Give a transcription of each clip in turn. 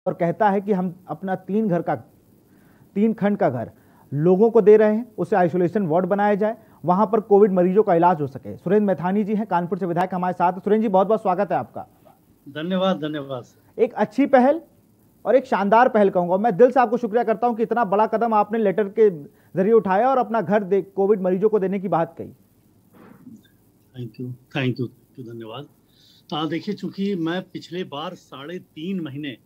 और कहता है कि हम अपना 3 खंड का घर लोगों को दे रहे हैं, उसे आइसोलेशन वार्ड बनाया जाए, वहां पर कोविड मरीजों का इलाज हो सके। सुरेंद्र मैथानी जी हैं, कानपुर से विधायक हमारे साथ। सुरेंद्र जी, बहुत बहुत स्वागत है आपका। धन्यवाद धन्यवाद सर। एक अच्छी पहल और एक शानदार पहल कहूंगा। मैं दिल से आपको शुक्रिया करता हूं कि इतना बड़ा कदम आपने लेटर के जरिए उठाया और अपना घर कोविड मरीजों को देने की बात कही। थैंक यू धन्यवाद। देखिए, चूंकि मैं पिछले बार 3.5 महीने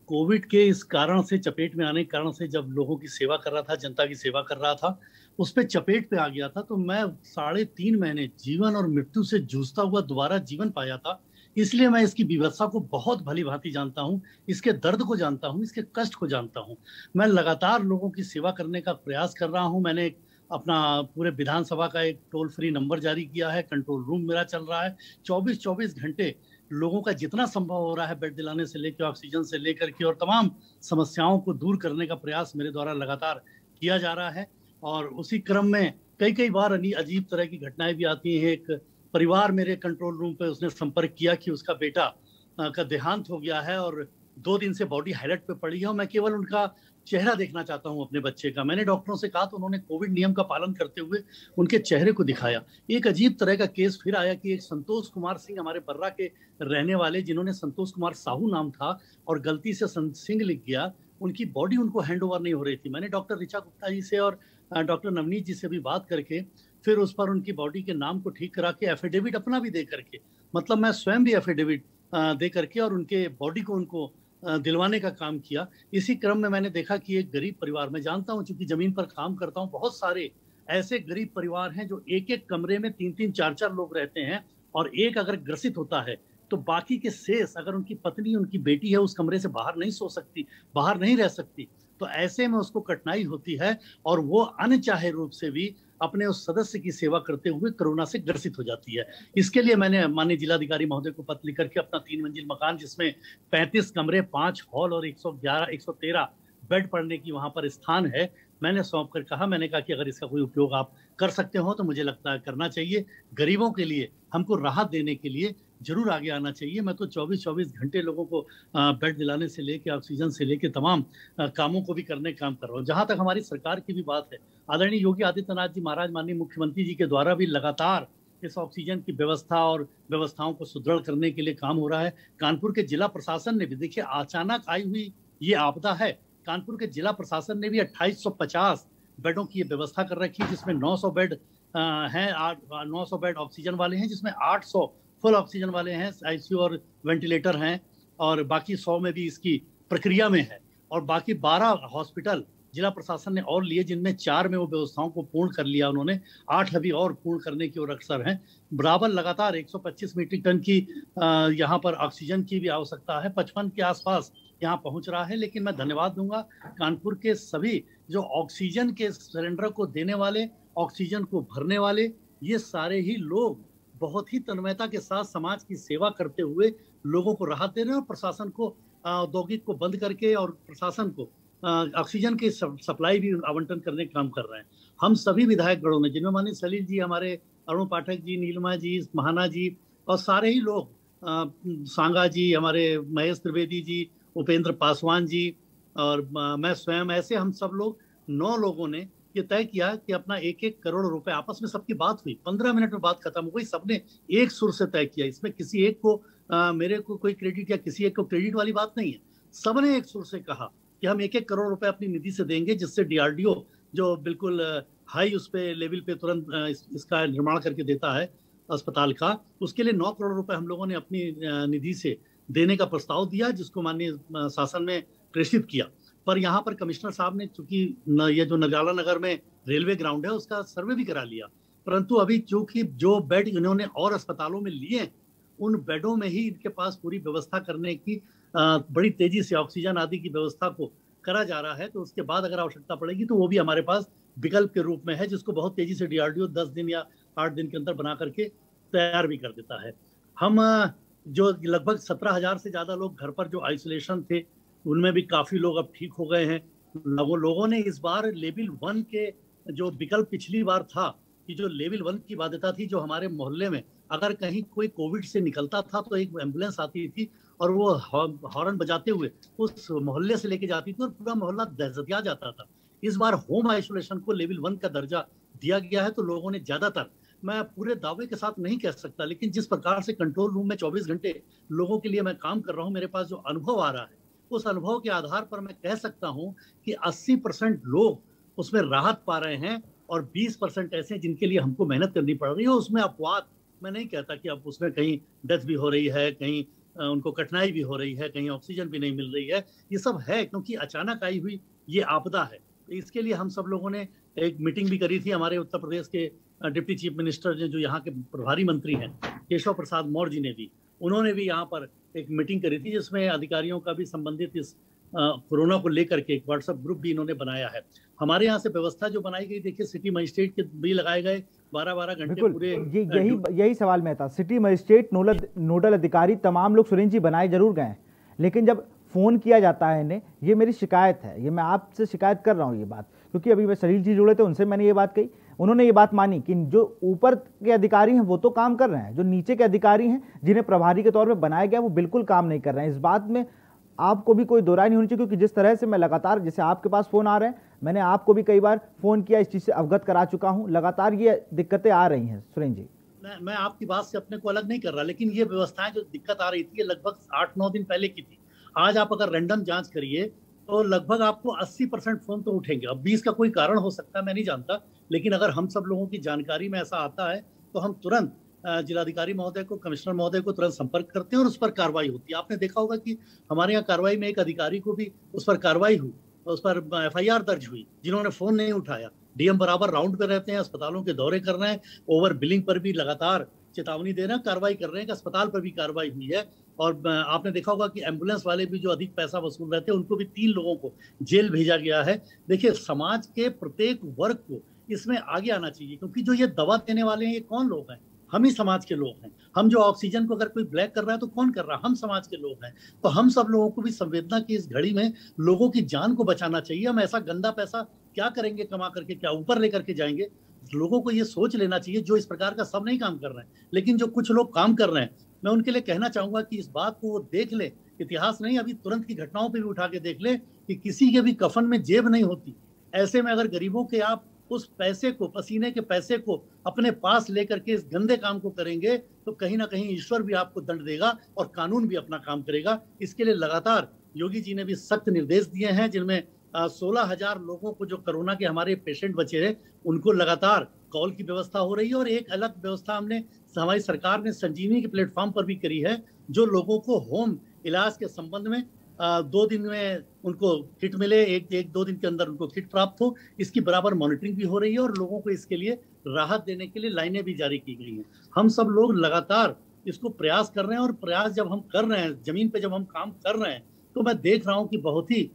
कोविड के इस कारण से चपेट में आने के कारण से जब लोगों की सेवा कर रहा था, जनता की सेवा कर रहा था, उस पे चपेट पे आ गया था, तो मैं 3.5 महीने जीवन और मृत्यु से जूझता हुआ दोबारा जीवन पाया था। इसलिए मैं इसकी विवशता को बहुत भली भांति जानता हूँ, इसके दर्द को जानता हूँ, इसके कष्ट को जानता हूँ। मैं लगातार लोगों की सेवा करने का प्रयास कर रहा हूँ। मैंने अपना पूरे विधानसभा का एक टोल फ्री नंबर जारी किया है, कंट्रोल रूम मेरा चल रहा है। 24 घंटे लोगों का जितना संभव हो रहा है, बेड दिलाने से लेकर ऑक्सीजन से लेकर के और तमाम समस्याओं को दूर करने का प्रयास मेरे द्वारा लगातार किया जा रहा है। और उसी क्रम में कई कई बार अजीब तरह की घटनाएं भी आती हैं। एक परिवार मेरे कंट्रोल रूम पे उसने संपर्क किया कि उसका बेटा का देहांत हो गया है और 2 दिन से बॉडी हाईलाइट पे पड़ी है और मैं केवल उनका चेहरा देखना चाहता हूं अपने बच्चे का। मैंने डॉक्टरों से कहा तो उन्होंने कोविड नियम का पालन करते हुए उनके चेहरे को दिखाया। एक अजीब तरह का केस फिर आया कि एक संतोष कुमार सिंह, हमारे बर्रा के रहने वाले, जिन्होंने संतोष कुमार साहू नाम था और गलती से सिंह लिख गया, उनकी बॉडी उनको हैंड ओवर नहीं हो रही थी। मैंने डॉक्टर ऋचा गुप्ता जी से और डॉक्टर नवनीत जी से भी बात करके फिर उस पर उनकी बॉडी के नाम को ठीक करा के एफिडेविट अपना भी दे करके, मतलब मैं स्वयं भी एफिडेविट दे करके और उनके बॉडी को उनको दिलवाने का काम किया। इसी क्रम में मैंने देखा कि एक गरीब परिवार, मैं जानता हूं चूंकि जमीन पर काम करता हूं, बहुत सारे ऐसे गरीब परिवार हैं जो एक एक कमरे में 3-3 4-4 लोग रहते हैं और एक अगर ग्रसित होता है तो बाकी के शेष, अगर उनकी पत्नी उनकी बेटी है, उस कमरे से बाहर नहीं सो सकती, बाहर नहीं रह सकती, तो ऐसे में उसको कठिनाई होती है और वो अनचाहे रूप से भी अपने उस सदस्य की सेवा करते हुए कोरोना से ग्रसित हो जाती है। इसके लिए मैंने माननीय जिलाधिकारी महोदय को पत्र लिख करके अपना 3 मंजिल मकान, जिसमें 35 कमरे, 5 हॉल और 113 बेड पड़ने की वहां पर स्थान है, मैंने सौंप कर कहा, मैंने कहा कि अगर इसका कोई उपयोग आप कर सकते हो तो मुझे लगता है करना चाहिए। गरीबों के लिए, हमको राहत देने के लिए जरूर आगे आना चाहिए। मैं तो 24 घंटे लोगों को बेड दिलाने से लेके ऑक्सीजन से लेके तमाम कामों को भी करने काम कर रहा हूँ। जहां तक हमारी सरकार की भी बात है, आदरणीय योगी आदित्यनाथ जी महाराज, माननीय मुख्यमंत्री जी के द्वारा भी लगातार इस ऑक्सीजन की व्यवस्था और व्यवस्थाओं को सुदृढ़ करने के लिए काम हो रहा है। कानपुर के जिला प्रशासन ने भी, देखिए अचानक आई हुई ये आपदा है, कानपुर के जिला प्रशासन ने भी 2850 बेडों की व्यवस्था कर रखी है, जिसमें 900 बेड हैं, 900 बेड ऑक्सीजन वाले हैं, जिसमें 800 फुल ऑक्सीजन वाले हैं, आईसीयू और वेंटिलेटर हैं, और बाकी 100 में भी इसकी प्रक्रिया में है। और बाकी 12 हॉस्पिटल जिला प्रशासन ने और लिए, जिनमें 4 में वो व्यवस्थाओं को पूर्ण कर लिया उन्होंने, 8 अभी और पूर्ण करने की ओर अग्रसर हैं। बराबर लगातार 125 मीट्रिक टन की यहाँ पर ऑक्सीजन की भी आवश्यकता है, 55 के आसपास यहाँ पहुंच रहा है। लेकिन मैं धन्यवाद दूंगा कानपुर के सभी जो ऑक्सीजन के सिलेंडर को देने वाले, ऑक्सीजन को भरने वाले, ये सारे ही लोग बहुत ही तन्मयता के साथ समाज की सेवा करते हुए लोगों को राहत दे रहे हैं और प्रशासन को, औद्योगिक को बंद करके और प्रशासन को ऑक्सीजन की सप्लाई भी आवंटन करने का काम कर रहे हैं। हम सभी विधायक गणों ने, जिनमें माननीय सलील जी, हमारे अरुण पाठक जी, नीलिमा जी, महाना जी और सारे ही लोग, सांगा जी, हमारे महेश त्रिवेदी जी, उपेंद्र पासवान जी और मैं स्वयं, ऐसे हम सब लोग 9 लोगों ने ये तय किया कि अपना 1-1 करोड़ रुपए, आपस में सबकी बात हुई, 15 मिनट में बात खत्म हो गई, सबने एक सुर से तय किया। इसमें किसी एक को मेरे को कोई क्रेडिट या किसी एक को क्रेडिट वाली बात नहीं है। सबने एक सुर से कहा कि हम 1-1 करोड़ रुपए अपनी निधि से देंगे, जिससे डीआरडीओ जो बिल्कुल हाई उस पे लेवल पे तुरंत इसका निर्माण करके देता है अस्पताल का, उसके लिए 9 करोड़ रुपए हम लोगों ने अपनी निधि से देने का प्रस्ताव दिया, जिसको माननीय शासन में प्रेषित किया। पर यहाँ पर कमिश्नर साहब ने, चूंकि ये जो नगराला नगर में रेलवे ग्राउंड है उसका सर्वे भी करा लिया, परंतु अभी चूंकि जो बेड इन्होंने और अस्पतालों में लिए, उन बेडों में ही इनके पास पूरी व्यवस्था करने की बड़ी तेजी से ऑक्सीजन आदि की व्यवस्था को करा जा रहा है। तो उसके बाद अगर आवश्यकता पड़ेगी तो वो भी हमारे पास विकल्प के रूप में है, जिसको बहुत तेजी से डीआरडीओ 10 दिन या 8 दिन के अंदर बना करके तैयार भी कर देता है। हम जो लगभग 17,000 से ज्यादा लोग घर पर जो आइसोलेशन थे, उनमें भी काफी लोग अब ठीक हो गए हैं। लोगों ने इस बार लेवल 1 के जो विकल्प पिछली बार था कि जो लेवल 1 की बाध्यता थी, जो हमारे मोहल्ले में अगर कहीं कोई कोविड से निकलता था तो एक एम्बुलेंस आती थी और वो हॉर्न बजाते हुए उस मोहल्ले से लेके जाती थी और पूरा मोहल्ला दहशतिया जाता था। इस बार होम आइसोलेशन को लेवल 1 का दर्जा दिया गया है, तो लोगों ने ज्यादातर, मैं पूरे दावे के साथ नहीं कह सकता, लेकिन जिस प्रकार से कंट्रोल रूम में 24 घंटे लोगों के लिए मैं काम कर रहा हूं, मेरे पास जो अनुभव आ रहा है, उस अनुभव के आधार पर मैं कह सकता हूं कि 80% लोग उसमें राहत पा रहे हैं और 20% ऐसे हैं जिनके लिए हमको मेहनत करनी पड़ रही है। उसमें अपवाद मैं नहीं कहता कि अब उसमें कहीं डेथ भी हो रही है, कहीं उनको कठिनाई भी हो रही है, कहीं ऑक्सीजन भी नहीं मिल रही है। ये सब है क्योंकि अचानक आई हुई ये आपदा है। तो इसके लिए हम सब लोगों ने एक मीटिंग भी करी थी। हमारे उत्तर प्रदेश के डिप्टी चीफ मिनिस्टर ने, जो यहाँ के प्रभारी मंत्री हैं, केशव प्रसाद मौर्य जी ने भी, उन्होंने भी यहाँ पर एक मीटिंग करी थी जिसमें अधिकारियों का भी संबंधित इस कोरोना को लेकर के एक व्हाट्सएप ग्रुप भी इन्होंने बनाया है। हमारे यहाँ से व्यवस्था जो बनाई गई, देखिए सिटी मजिस्ट्रेट के भी लगाए गए 12-12 घंटे पूरे। यही सवाल में था। सिटी मजिस्ट्रेट, नोडल अधिकारी, तमाम लोग सुरेंद्र जी बनाए जरूर गए, लेकिन जब फोन किया जाता है इन्हें, ये मेरी शिकायत है, ये मैं आपसे शिकायत कर रहा हूँ ये बात, क्योंकि अभी मैं सलील जी जुड़े थे, उनसे मैंने ये बात कही, उन्होंने ये बात मानी कि जो ऊपर के अधिकारी हैं वो तो काम कर रहे हैं, जो नीचे के अधिकारी हैं जिन्हें प्रभारी के तौर पे बनाया गया वो बिल्कुल काम नहीं कर रहे हैं। इस बात में आपको भी कोई दो राय नहीं होनी चाहिए, क्योंकि जिस तरह से मैं लगातार, जैसे आपके पास फोन आ रहे हैं, मैंने आपको भी कई बार फोन किया, इस चीज से अवगत करा चुका हूं, लगातार ये दिक्कतें आ रही हैं। सुरेंद्र जी, मैं आपकी बात से अपने को अलग नहीं कर रहा, लेकिन ये व्यवस्थाएं जो दिक्कत आ रही थी, ये लगभग 8-9 दिन पहले की थी। आज आप अगर रैंडम जांच करिए तो लगभग आपको 80% फोन तो उठेंगे। अब 20 का कोई कारण हो सकता है, मैं नहीं जानता, लेकिन अगर हम सब लोगों की जानकारी में ऐसा आता है तो हम तुरंत जिलाधिकारी महोदय को, कमिश्नर महोदय को तुरंत संपर्क करते हैं और उस पर कार्रवाई होती है। आपने देखा होगा कि हमारे यहाँ कार्रवाई में एक अधिकारी को भी उस पर कार्रवाई हुई, उस पर FIR दर्ज हुई, जिन्होंने फोन नहीं उठाया। DM बराबर राउंड पे रहते हैं, अस्पतालों के दौरे कर रहे हैं, ओवर बिलिंग पर भी लगातार चेतावनी दे रहे हैं, कार्रवाई कर रहे हैं, कि अस्पताल पर भी कार्रवाई हुई है। और आपने देखा होगा कि एम्बुलेंस वाले भी जो अधिक पैसा वसूल रहे थे, उनको भी 3 लोगों को जेल भेजा गया है। देखिए, समाज के प्रत्येक वर्ग को इसमें आगे आना चाहिए, क्योंकि जो ये दवा देने वाले हैं, ये कौन लोग हैं? हम ही समाज के लोग हैं। हम जो ऑक्सीजन को अगर कोई ब्लैक कर रहा है तो कौन कर रहा है? हम समाज के लोग हैं। तो हम सब लोगों को भी संवेदना की इस घड़ी में लोगों की जान को बचाना चाहिए। हम ऐसा गंदा पैसा क्या करेंगे कमा करके, क्या ऊपर लेकर के जाएंगे? लोगों को ये सोच लेना चाहिए। जो इस प्रकार का सब नहीं काम कर रहे हैं, लेकिन जो कुछ लोग काम कर रहे हैं, मैं उनके लिए कहना चाहूंगा कि इस बात को वो देख ले। इतिहास नहीं, अभी तुरंत की घटनाओं पर भी उठा के देख ले कि किसी के भी कफन में जेब नहीं होती। ऐसे में अगर गरीबों के आप उस पैसे को, पसीने के पैसे को अपने पास लेकर के इस गंदे काम को करेंगे, तो कहीं ना कहीं ईश्वर भी आपको दंड देगा और कानून भी अपना काम करेगा। इसके लिए लगातार योगी जी ने भी सख्त निर्देश दिए हैं, जिनमें 16,000 लोगों को, जो कोरोना के हमारे पेशेंट बचे हैं, उनको लगातार कॉल की व्यवस्था हो रही है। और एक अलग व्यवस्था हमने, हमारी सरकार ने संजीवनी के प्लेटफॉर्म पर भी करी है, जो लोगों को होम इलाज के संबंध में 2 दिन में उनको किट मिले, एक 2 दिन के अंदर उनको किट प्राप्त हो, इसकी बराबर मॉनिटरिंग भी हो रही है और लोगों को इसके लिए राहत देने के लिए लाइनें भी जारी की गई हैं। हम सब लोग लगातार इसको प्रयास कर रहे हैं, और प्रयास जब हम कर रहे हैं, जमीन पे जब हम काम कर रहे हैं, तो मैं देख रहा हूँ कि बहुत ही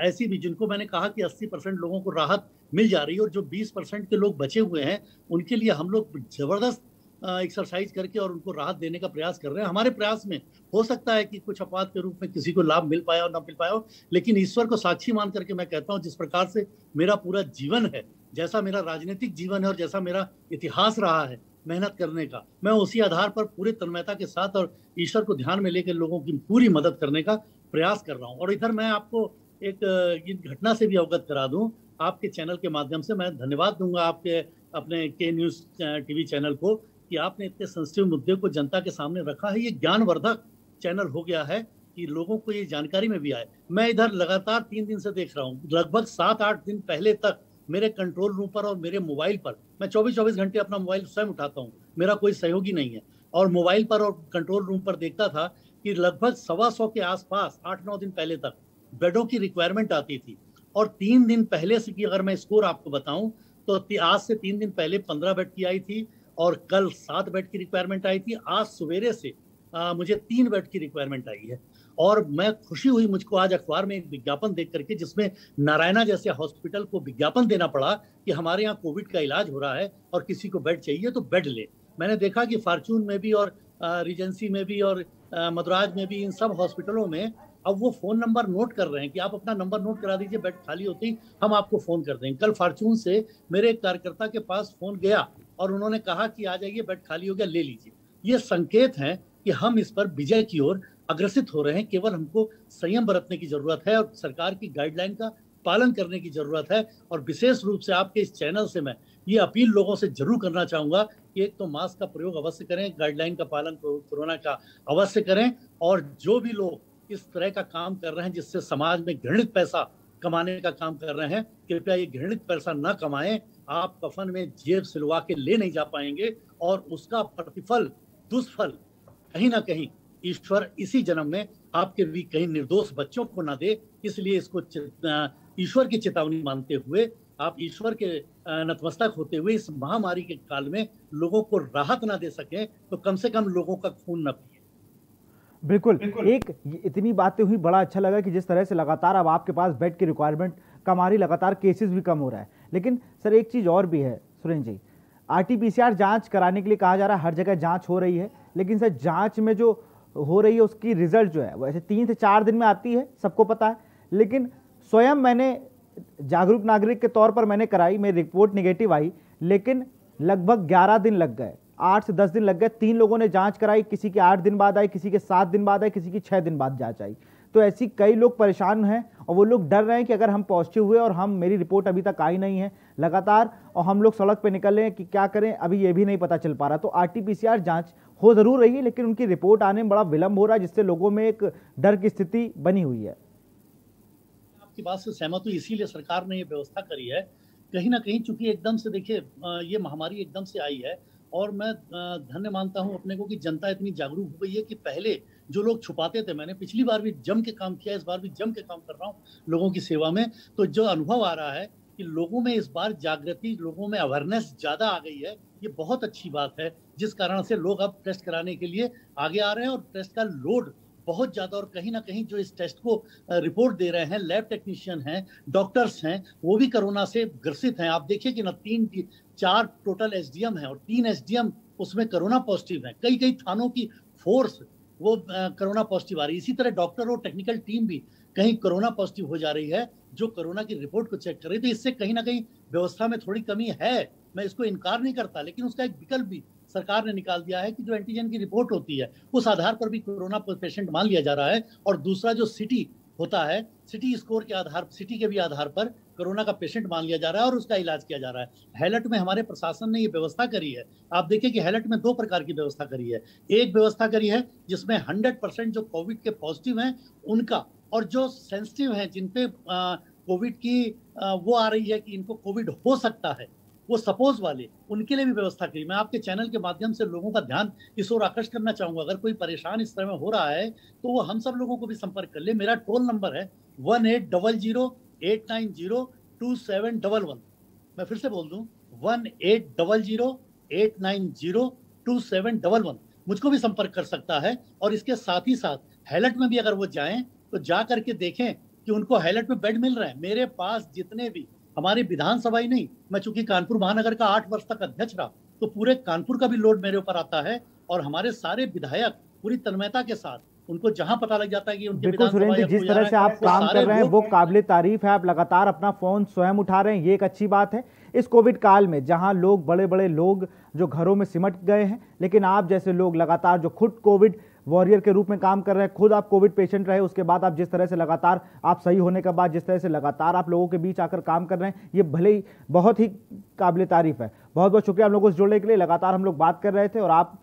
ऐसी भी, जिनको मैंने कहा कि 80% लोगों को राहत मिल जा रही है, और जो 20% के लोग बचे हुए हैं, उनके लिए हम लोग जबरदस्त एक्सरसाइज करके और उनको राहत देने का प्रयास कर रहे हैं। हमारे प्रयास में हो सकता है कि कुछ अपवाद के रूप में किसी को लाभ मिल पाया और ना मिल पाया हो, लेकिन ईश्वर को साक्षी मान करके मैं कहता हूँ, जिस प्रकार से मेरा पूरा जीवन है, जैसा मेरा राजनीतिक जीवन है और जैसा मेरा इतिहास रहा है मेहनत करने का, मैं उसी आधार पर पूरे तन्मयता के साथ और ईश्वर को ध्यान में लेकर लोगों की पूरी मदद करने का प्रयास कर रहा हूँ। और इधर मैं आपको एक घटना से भी अवगत करा दूं, आपके चैनल के माध्यम से मैं धन्यवाद दूंगा आपके अपने के न्यूज TV चैनल को, कि आपने इतने सेंसिटिव मुद्दे को जनता के सामने रखा है। ये ज्ञानवर्धक चैनल हो गया है कि लोगों को ये जानकारी में भी आए। मैं इधर लगातार 3 दिन से देख रहा हूँ, लगभग 7-8 दिन पहले तक मेरे कंट्रोल रूम पर और मेरे मोबाइल पर, मैं 24-24 घंटे अपना मोबाइल स्वयं उठाता हूँ, मेरा कोई सहयोगी नहीं है, और मोबाइल पर और कंट्रोल रूम पर देखता था कि लगभग 125 के आसपास 8-9 दिन पहले तक बेडों की रिक्वायरमेंट आती थी। और 3 दिन पहले से की अगर मैं स्कोर आपको बताऊं, तो आज से 3 दिन पहले 15 बेड की आई थी, और कल 7 बेड की रिक्वायरमेंट आई थी। आज सवेरे से मुझे 3 बेड की रिक्वायरमेंट आई है। और मैं खुशी हुई मुझको आज अखबार में एक विज्ञापन देख करके, जिसमें नारायणा जैसे हॉस्पिटल को विज्ञापन देना पड़ा कि हमारे यहाँ कोविड का इलाज हो रहा है और किसी को बेड चाहिए तो बेड ले। मैंने देखा कि फॉर्चून में भी और रिजेंसी में भी और मद्राज में भी, इन सब हॉस्पिटलों में अब वो फोन नंबर नोट कर रहे हैं कि आप अपना नंबर नोट करा दीजिए, बेड खाली होते ही हम आपको फोन कर देंगे। कल फॉर्चून से मेरे एक कार्यकर्ता के पास फोन गया और उन्होंने कहा कि आ जाइए, बेड खाली हो गया, ले लीजिए। ये संकेत है कि हम इस पर विजय की ओर अग्रसित हो रहे हैं। केवल हमको संयम बरतने की जरूरत है और सरकार की गाइडलाइन का पालन करने की जरूरत है। और विशेष रूप से आपके इस चैनल से मैं ये अपील लोगों से जरूर करना चाहूंगा कि एक तो मास्क का प्रयोग अवश्य करें, गाइडलाइन का पालन कोरोना का अवश्य करें, और जो भी लोग इस तरह का काम कर रहे हैं जिससे समाज में घृणित पैसा कमाने का काम कर रहे हैं, कृपया ये घृणित पैसा न कमाएं। आप कफन में जेब सिलवा के ले नहीं जा पाएंगे और उसका प्रतिफल, दुष्फल कहीं ना कहीं ईश्वर इसी जन्म में आपके भी कहीं निर्दोष बच्चों को ना दे। इसलिए इसको ईश्वर की चेतावनी मानते हुए, आप ईश्वर के नतमस्तक होते हुए इस महामारी के काल में लोगों को राहत ना दे सके तो कम से कम लोगों का खून न पिए। बिल्कुल। एक इतनी बातें हुई, बड़ा अच्छा लगा कि जिस तरह से लगातार अब आपके पास बेड की रिक्वायरमेंट कम आ रही, लगातार केसेस भी कम हो रहा है। लेकिन सर एक चीज़ और भी है सुरेंद्र जी, RT-PCR जांच कराने के लिए कहा जा रहा है, हर जगह जांच हो रही है, लेकिन सर जांच में जो हो रही है उसकी रिजल्ट जो है वैसे 3 से 4 दिन में आती है, सबको पता है। लेकिन स्वयं मैंने जागरूक नागरिक के तौर पर मैंने कराई, मेरी रिपोर्ट निगेटिव आई, लेकिन लगभग 11 दिन लग गए, 8 से 10 दिन लग गए। 3 लोगों ने जांच कराई, किसी के 8 दिन बाद आई, किसी के 7 दिन बाद आई, किसी की 6 दिन बाद जांच आई। तो ऐसी कई लोग परेशान हैं और वो लोग डर रहे हैं कि अगर हम पॉजिटिव हुए और मेरी रिपोर्ट अभी तक आई नहीं है लगातार, और हम लोग सड़क पे निकल रहे हैं कि क्या करें, अभी ये भी नहीं पता चल पा रहा। तो RT-PCR जांच हो जरूर रही है, लेकिन उनकी रिपोर्ट आने में बड़ा विलंब हो रहा है, जिससे लोगों में एक डर की स्थिति बनी हुई है। आपकी बात से सहमत हूँ, इसीलिए सरकार ने ये व्यवस्था करी है। कहीं ना कहीं चूंकि एकदम से देखिए ये महामारी एकदम से आई है, और मैं धन्य मानता हूं अपने को कि जनता इतनी जागरूक हो गई है कि पहले जो लोग छुपाते थे, मैंने पिछली बार भी जम के काम किया, इस बार भी जम के काम कर रहा हूं लोगों की सेवा में, तो जो अनुभव आ रहा है कि लोगों में इस बार जागृति, लोगों में अवेयरनेस ज्यादा आ गई है। ये बहुत अच्छी बात है, जिस कारण से लोग अब टेस्ट कराने के लिए आगे आ रहे हैं और टेस्ट का लोड बहुत ज्यादा, और कहीं ना कहीं जो इस टेस्ट को रिपोर्ट दे रहे हैं, लैब टेक्नीशियन हैं, डॉक्टर्स हैं, वो भी कोरोना से ग्रसित हैं। आप देखिए कि ना 4 टोटल SDM हैं और 3 SDM उसमें कोरोना पॉजिटिव हैं। कई कई थानों की फोर्स वो कोरोना पॉजिटिव आ रही है। इसी तरह डॉक्टर और टेक्निकल टीम भी कहीं कोरोना पॉजिटिव हो जा रही है, जो कोरोना की रिपोर्ट को चेक कर रही है। तो इससे कहीं ना कहीं व्यवस्था में थोड़ी कमी है, मैं इसको इनकार नहीं करता, लेकिन उसका एक विकल्प भी सरकार ने निकाल दिया है कि जो एंटीजन की रिपोर्ट होती है उस आधार पर भी कोरोना पेशेंट मान लिया जा रहा है। और दूसरा जो सिटी होता है, सिटी स्कोर के आधार, सिटी के भी आधार पर कोरोना का पेशेंट मान लिया जा रहा है और उसका इलाज किया जा रहा है। हैलट में हमारे प्रशासन ने ये व्यवस्था करी है। आप देखिए कि हैलट में 2 प्रकार की व्यवस्था करी है। एक व्यवस्था करी है जिसमें 100% जो कोविड के पॉजिटिव हैं उनका, और जो सेंसिटिव हैं जिन पे कोविड की वो आ रही है कि इनको कोविड हो सकता है, वो सपोज वाले, उनके लिए भी व्यवस्था करी। मैं आपके चैनल के माध्यम से लोगों का ध्यान इस ओर आकर्षित करना चाहूंगा, अगर कोई परेशान इस तरह में हो रहा है तो वो हम सब लोगों को भी संपर्क कर ले। मेरा टोल नंबर है 1800-890-2711। मैं फिर से बोल दूं 1800-890-2711। मुझको भी संपर्क कर सकता है। और इसके साथ ही साथ हैलट में भी अगर वो जाएं तो जा करके देखें कि उनको हैलट में बेड मिल रहा है। मेरे पास जितने भी, हमारी विधानसभा ही नहीं, मैं चूंकि कानपुर महानगर का 8 वर्ष तक अध्यक्ष रहा, तो पूरे कानपुर का भी लोड मेरे ऊपर आता है। और हमारे सारे विधायक पूरी तन्मयता के साथ, उनको जहां पता लग जाता है कि उनके बिल्कुल सुरेंद्र जी, जिस तरह से आप काम कर रहे हैं वो काबिले तारीफ है। आप लगातार अपना फोन स्वयं उठा रहे हैं, ये एक अच्छी बात है। इस कोविड काल में जहां लोग, बड़े बड़े लोग जो घरों में सिमट गए हैं, लेकिन आप जैसे लोग लगातार जो खुद कोविड वॉरियर के रूप में काम कर रहे हैं, खुद आप कोविड पेशेंट रहे, उसके बाद आप जिस तरह से लगातार, आप सही होने के बाद जिस तरह से लगातार आप लोगों के बीच आकर काम कर रहे हैं, ये भले ही बहुत ही काबिले तारीफ है। बहुत बहुत शुक्रिया हम लोगों से जुड़ने के लिए। लगातार हम लोग बात कर रहे थे और आप